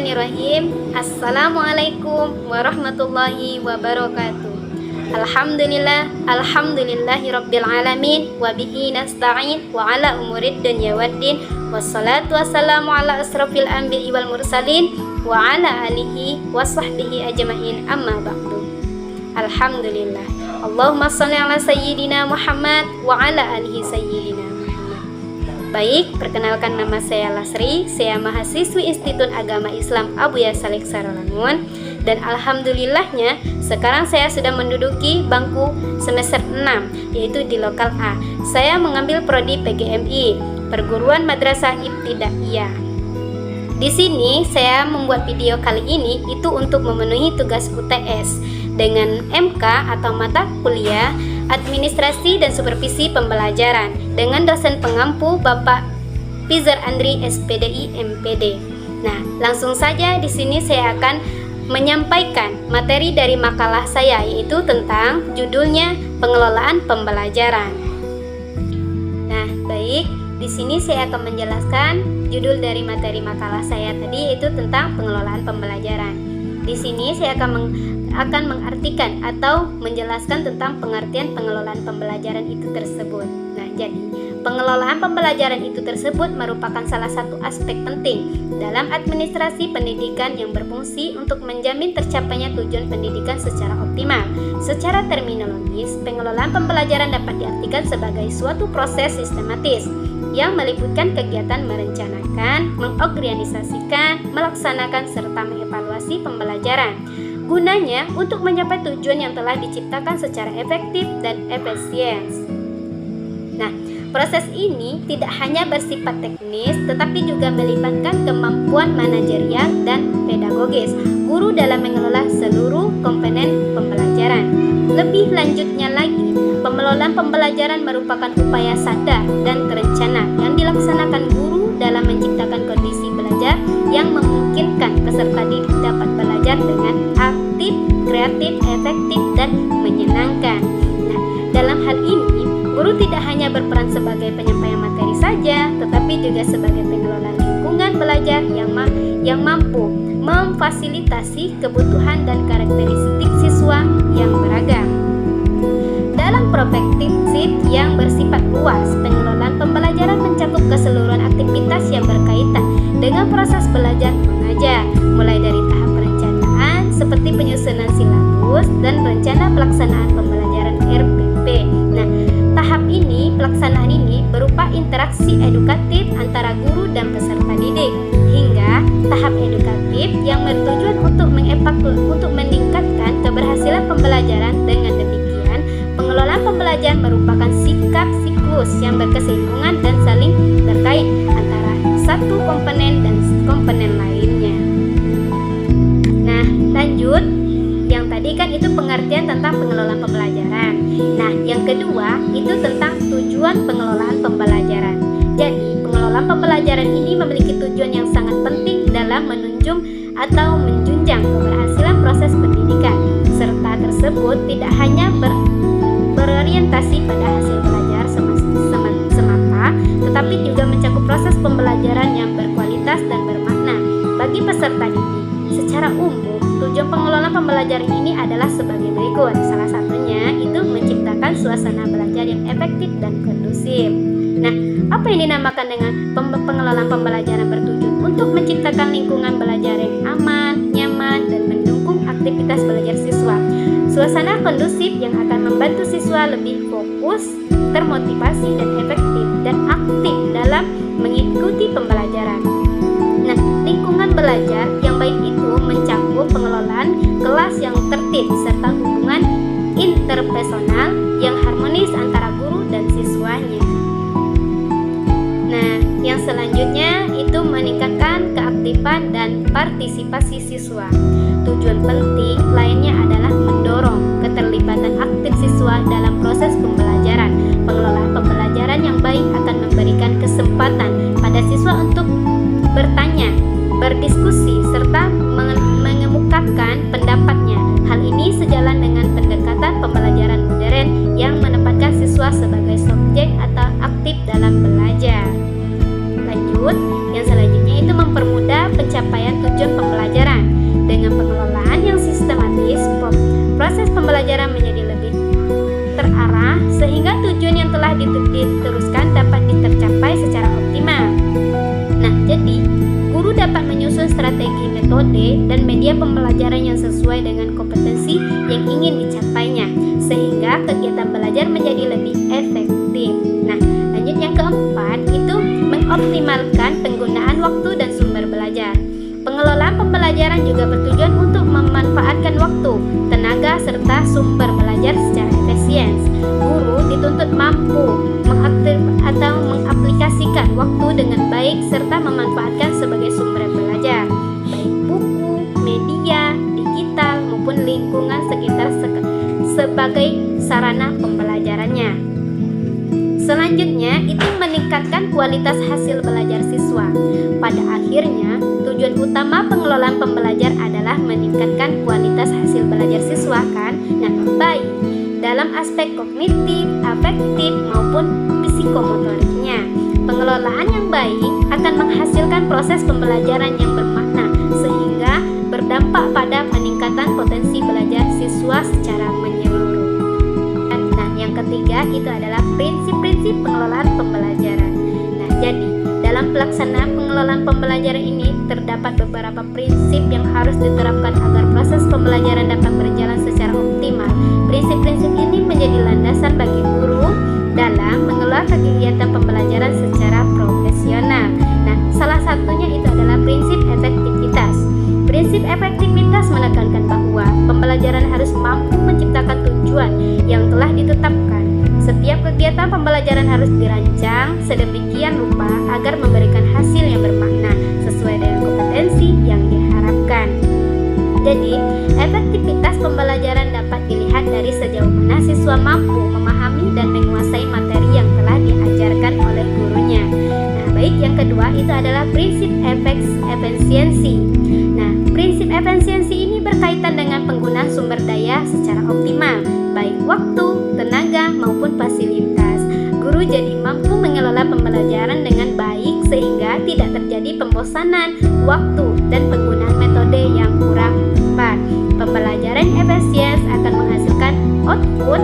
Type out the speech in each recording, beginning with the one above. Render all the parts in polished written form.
Bismillahirrahmanirrahim. Assalamualaikum warahmatullahi wabarakatuh. Alhamdulillahi rabbil alamin. Wabihi nasta'in wa ala umurid dunya waddin. Wassalatu wassalamu ala asrafil anbiya'i wal mursalin wa ala alihi wa sahbihi ajma'in, amma ba'du. Alhamdulillah. Allahumma sholli ala sayyidina Muhammad wa ala alihi sayyidina Muhammad. Baik, perkenalkan, nama saya Lasri. Saya mahasiswi Institut Agama Islam Abuya Saleh Sarawangun. Dan alhamdulillahnya sekarang saya sudah menduduki bangku semester 6, yaitu di lokal A. Saya mengambil prodi PGMI, Perguruan Madrasah Ibtidaiyah. Di sini saya membuat video kali ini itu untuk memenuhi tugas UTS dengan MK atau mata kuliah Administrasi dan Supervisi Pembelajaran dengan dosen pengampu Bapak Pizar Andri SPDI MPD. Nah, langsung saja di sini saya akan menyampaikan materi dari makalah saya, yaitu tentang judulnya pengelolaan pembelajaran. Nah, baik, di sini saya akan menjelaskan judul dari materi makalah saya tadi, yaitu tentang pengelolaan pembelajaran. Di sini saya akan mengartikan atau menjelaskan tentang pengertian pengelolaan pembelajaran itu tersebut. Nah, jadi pengelolaan pembelajaran itu tersebut merupakan salah satu aspek penting dalam administrasi pendidikan yang berfungsi untuk menjamin tercapainya tujuan pendidikan secara optimal. Secara terminologis, pengelolaan pembelajaran dapat diartikan sebagai suatu proses sistematis yang meliputkan kegiatan merencanakan, mengorganisasikan, melaksanakan, serta mengevaluasi pembelajaran. Gunanya untuk mencapai tujuan yang telah diciptakan secara efektif dan efisien. Nah, proses ini tidak hanya bersifat teknis, tetapi juga melibatkan kemampuan manajerial dan pedagogis guru dalam mengelola seluruh komponen pembelajaran. Lebih lanjutnya lagi, pengelolaan pembelajaran merupakan upaya sadar dan terencana yang dilaksanakan guru dalam menciptakan kondisi belajar yang memungkinkan peserta didik dapat belajar dengan aktif, kreatif, efektif, dan menyenangkan. Nah, dalam hal ini, guru tidak hanya berperan sebagai penyampai materi saja, tetapi juga sebagai pengelola lingkungan belajar yang mampu memfasilitasi kebutuhan dan karakteristik siswa yang beragam. Dalam perspektif yang bersifat luas, pengelolaan pembelajaran mencakup keseluruhan aktivitas yang berkaitan dengan proses belajar mengajar, mulai dari tahap perencanaan seperti penyusunan silabus dan rencana pelaksanaan pembelajaran RPP. Nah, pelaksanaan ini berupa interaksi edukatif antara guru dan peserta didik, hingga tahap edukatif yang bertujuan untuk meningkatkan keberhasilan pembelajaran. Dengan demikian, pengelolaan pembelajaran merupakan sikap siklus yang berkesinambungan dan saling terkait antara satu komponen dan komponen lainnya. Nah, lanjut. Yang tadi kan itu pengertian tentang pengelolaan pembelajaran. Nah, yang kedua itu tentang tujuan pengelolaan pembelajaran. Jadi, pengelolaan pembelajaran ini memiliki tujuan yang sangat penting dalam menunjang atau menjunjang keberhasilan proses pendidikan. Serta tersebut tidak hanya berorientasi pada hasil belajar semata, tetapi juga mencakup proses pembelajaran yang berkualitas dan bermakna bagi peserta didik. Secara umum, tujuan pengelolaan pembelajaran ini adalah sebagai berikut. Salah satunya itu menciptakan suasana belajar yang efektif dan kondusif. Nah, apa yang dinamakan dengan pengelolaan pembelajaran bertujuan untuk menciptakan lingkungan belajar yang aman, nyaman, dan mendukung aktivitas belajar siswa. Suasana kondusif yang akan membantu siswa lebih fokus, termotivasi, dan efektif dan aktif dalam mengikuti pembelajaran. Nah, lingkungan belajar yang baik itu mencakup pengelolaan kelas yang tertib serta hubungan interpersonal yang harmonis antara guru dan siswanya. Nah, yang selanjutnya itu meningkatkan keaktifan dan partisipasi siswa. Tujuan penting lainnya adalah mendorong keterlibatan aktif siswa dalam proses pembelajaran. Pengelolaan pembelajaran yang baik akan memberikan kesempatan pada siswa untuk bertanya, berdiskusi, serta mengemukakan pendapatnya. Hal ini sejalan dengan pendekatan pembelajaran modern yang menempatkan siswa sebagai subjek atau aktif dalam belajar. Lanjut, yang selanjutnya itu mempermudah pencapaian tujuan pembelajaran pembelajaran menjadi lebih terarah sehingga tujuan yang telah diteruskan dapat tercapai secara optimal. Nah, jadi guru dapat menyusun strategi, metode, dan media pembelajaran yang sesuai dengan kompetensi yang ingin dicapainya sehingga kegiatan belajar menjadi lebih efektif. Nah, lanjut yang keempat itu mengoptimalkan penggunaan waktu dan sumber belajar. Pengelolaan pembelajaran juga bertujuan untuk memanfaatkan waktu, tenaga, serta sumber belajar secara efisien. Guru dituntut mampu mengaplikasikan waktu dengan baik serta memanfaatkan sebagai sumber belajar, baik buku, media, digital, maupun lingkungan sekitar sebagai sarana pembelajarannya. Selanjutnya, itu meningkatkan kualitas hasil belajar siswa. Pada akhirnya, tujuan utama pengelolaan pembelajar adalah meningkatkan kualitas hasil belajar siswa kan? Nah, baik dalam aspek kognitif, afektif, maupun psikomotoriknya. Pengelolaan yang baik akan menghasilkan proses pembelajaran yang bermakna sehingga berdampak pada peningkatan potensi belajar siswa secara menyeluruh. Nah, yang ketiga itu adalah prinsip-prinsip pengelolaan pembelajaran. Nah, jadi dalam pelaksanaan pengelolaan pembelajaran ini terdapat beberapa prinsip yang harus diterapkan agar proses pembelajaran dapat berjalan secara optimal. Prinsip-prinsip ini menjadi landasan bagi guru dalam mengelola kegiatan pembelajaran secara profesional. Nah, salah satunya itu adalah prinsip efektivitas. Prinsip efektivitas menekankan bahwa pembelajaran harus mampu menciptakan tujuan yang telah ditetapkan. Setiap kegiatan pembelajaran harus dirancang sedemikian rupa agar memberikan hasil yang bermakna sesuai dengan kompetensi yang diharapkan. Jadi, efektivitas pembelajaran dapat dilihat dari sejauh mana siswa mampu memahami dan menguasai materi yang telah diajarkan oleh gurunya. Nah, baik yang kedua itu adalah prinsip efisiensi. Nah, prinsip efisiensi ini berkaitan dengan penggunaan sumber daya secara optimal, baik waktu, tenaga, maupun fasilitas. Guru jadi mampu mengelola pembelajaran dengan baik sehingga tidak terjadi pembosanan, waktu, dan penggunaan metode yang kurang tepat. Pembelajaran efisien akan menghasilkan output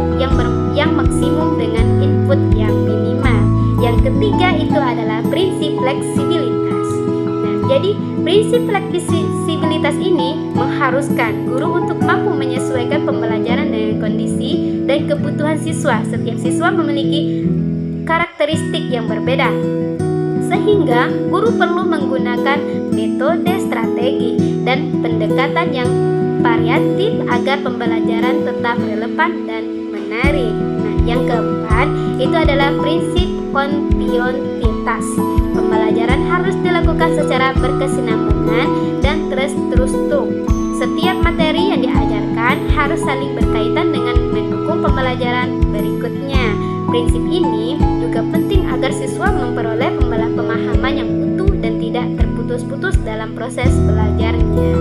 yang maksimum dengan input yang minimal. Yang ketiga itu adalah prinsip fleksibilitas. Nah, jadi prinsip fleksibilitas ini mengharuskan guru untuk mampu menyesuaikan pembelajaran dengan kondisi dan kebutuhan siswa. Setiap siswa memiliki karakteristik yang berbeda, sehingga guru perlu menggunakan metode, strategi, dan pendekatan yang variatif agar pembelajaran tetap relevan dan menarik. Nah, yang keempat itu adalah prinsip kontinuitas. Pembelajaran harus dilakukan secara berkesinambungan dan terstruktur. Setiap materi yang diajarkan harus saling berkaitan dengan mendukung pembelajaran berikutnya. Prinsip ini juga penting agar siswa memperoleh pemahaman yang utuh dan tidak terputus-putus dalam proses belajarnya.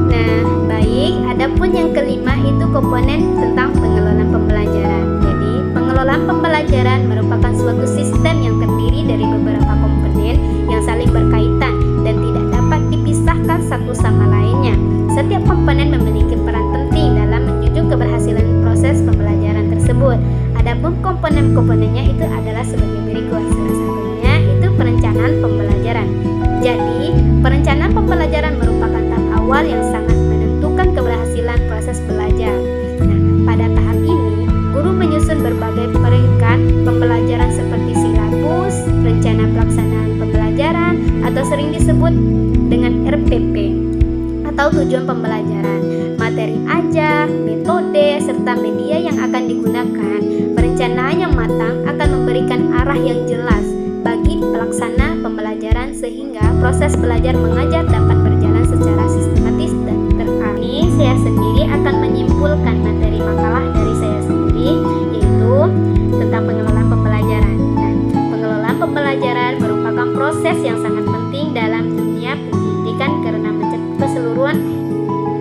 Nah, baik, adapun yang kelima itu komponen tentang pengelolaan pembelajaran. Jadi, pengelolaan pembelajaran merupakan suatu sistem yang terdiri dari beberapa komponen yang saling berkaitan dan tidak dapat dipisahkan satu sama lainnya. Setiap komponen memiliki peran penting dalam menjunjung keberhasilan proses pembelajaran tersebut. Adapun komponen-komponennya itu adalah sebagai berikut. Salah satunya itu perencanaan pembelajaran. Jadi, perencanaan pembelajaran merupakan tahap awal yang sangat menentukan keberhasilan proses belajar. Nah, pada tahap ini, guru menyusun berbagai peringkat pembelajaran seperti silabus, rencana pelaksanaan pembelajaran, atau sering disebut dengan RPP, atau tujuan pembelajaran, materi ajar, metode, serta media yang akan digunakan. Perencanaan yang matang akan memberikan arah yang jelas bagi pelaksana pembelajaran sehingga proses belajar mengajar dapat berjalan secara sistematis dan terarah. Saya sendiri akan menyimpulkan materi makalah dari saya sendiri, yaitu tentang pengelolaan pembelajaran. Nah, pengelolaan pembelajaran merupakan proses yang sangat penting dalam dunia pendidikan karena mencakup keseluruhan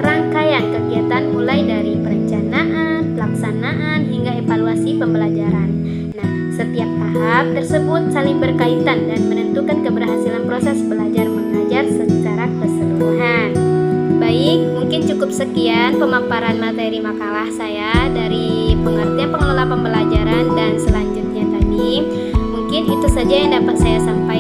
rangkaian kegiatan mulai dari perencanaan, pelaksanaan, hingga evaluasi pembelajaran. Nah, setiap tahap tersebut saling berkaitan dan menentukan keberhasilan proses belajar mengajar secara keseluruhan. Baik, mungkin cukup cukup sekian pemaparan materi makalah saya dari pengertian pengelola pembelajaran dan selanjutnya tadi. Mungkin itu saja yang dapat saya sampaikan.